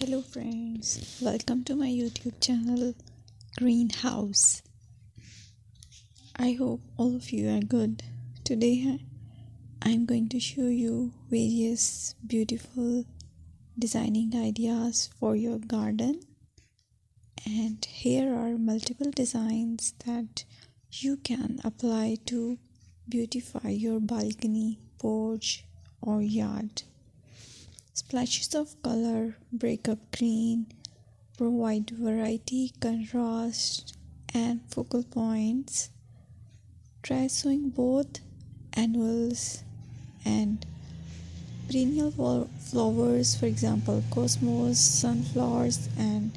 Hello friends, welcome to my YouTube channel Greenhouse. I hope all of you are good. Today I'm going to show you various beautiful designing ideas for your garden, and here are multiple designs that you can apply to beautify your balcony, porch or yard. Splashes of color break up green, provide variety, contrast, and focal points. Try sowing both annuals and perennial flowers, for example, cosmos, sunflowers, and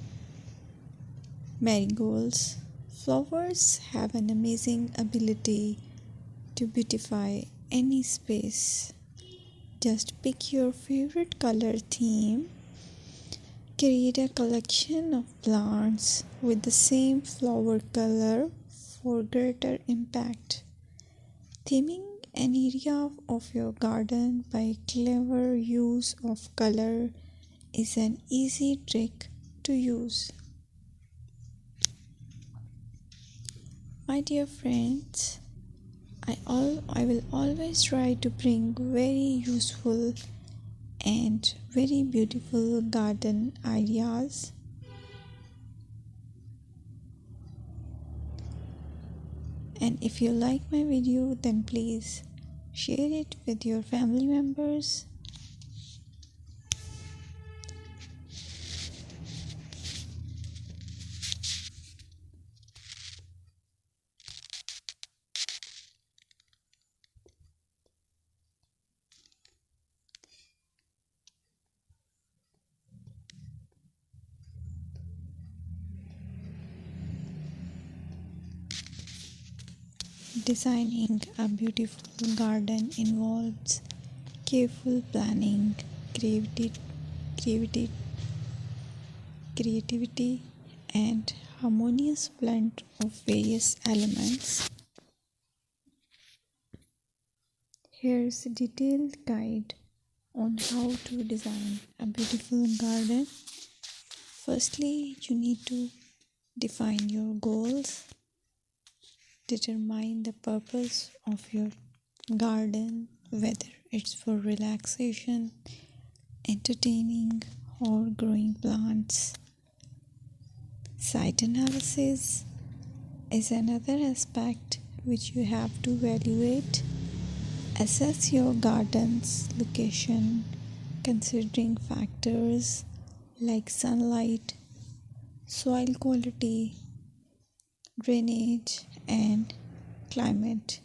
marigolds. Flowers have an amazing ability to beautify any space. Just pick your favorite color theme. Create a collection of plants with the same flower color for greater impact. Theming an area of your garden by clever use of color is an easy trick to use. My dear friends, I will always try to bring very useful and very beautiful garden ideas. And if you like my video, then please share it with your family members. Designing a beautiful garden involves careful planning, creativity, creativity, and harmonious blend of various elements. Here's a detailed guide on how to design a beautiful garden. Firstly, you need to define your goals. Determine the purpose of your garden, whether it's for relaxation, entertaining, or growing plants. Site analysis is another aspect which you have to evaluate. Assess your garden's location, considering factors like sunlight, soil quality, drainage, and climate.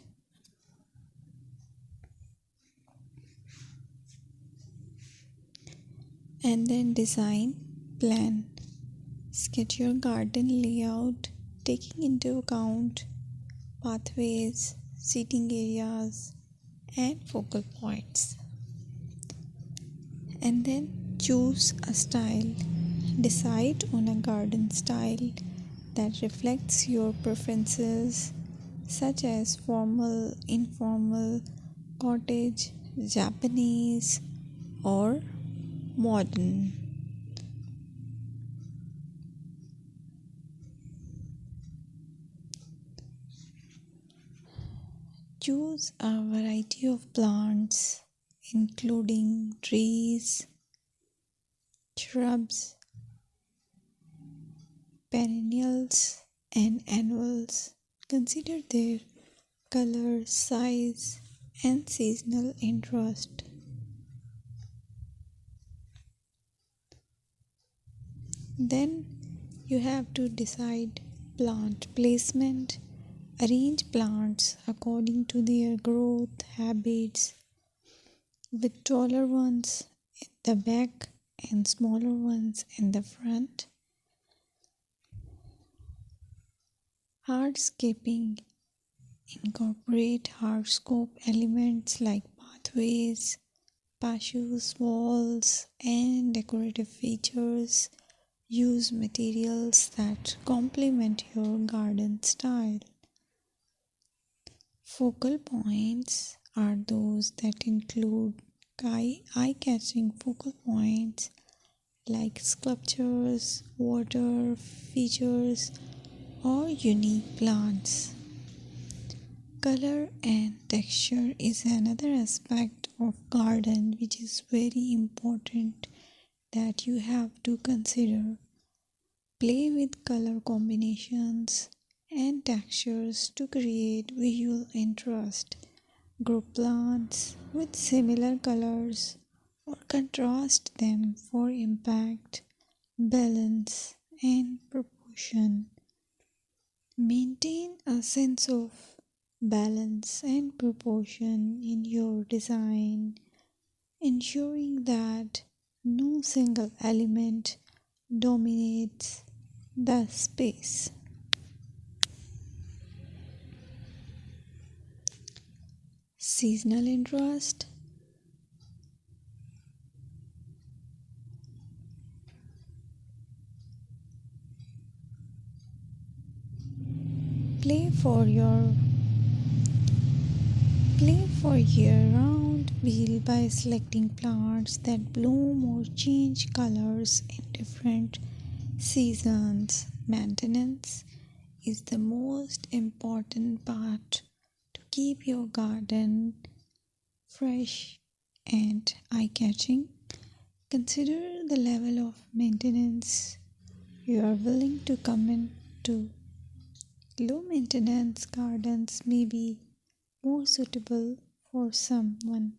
And then design, plan. Sketch your garden layout, taking into account pathways, seating areas, and focal points. And then choose a style. Decide on a garden style that reflects your preferences, such as formal, informal, cottage, Japanese, or modern. Choose a variety of plants, including trees, shrubs, perennials, and annuals. Consider their color, size, and seasonal interest. Then you have to decide plant placement. Arrange plants according to their growth habits, with taller ones in the back and smaller ones in the front. Hardscaping. Incorporate hardscape elements like pathways, patios, walls, and decorative features. Use materials that complement your garden style. Focal points are those that include eye-catching focal points like sculptures, water features, or unique plants. Color and texture is another aspect of garden which is very important that you have to consider. Play with color combinations and textures to create visual interest. Group plants with similar colors or contrast them for impact, balance, and proportion. Maintain a sense of balance and proportion in your design, ensuring that no single element dominates the space. Seasonal interest. Play for your Play for year-round wheel by selecting plants that bloom or change colors in different seasons. Maintenance is the most important part to keep your garden fresh and eye-catching. Consider the level of maintenance you are willing to commit to. Low maintenance gardens may be more suitable for someone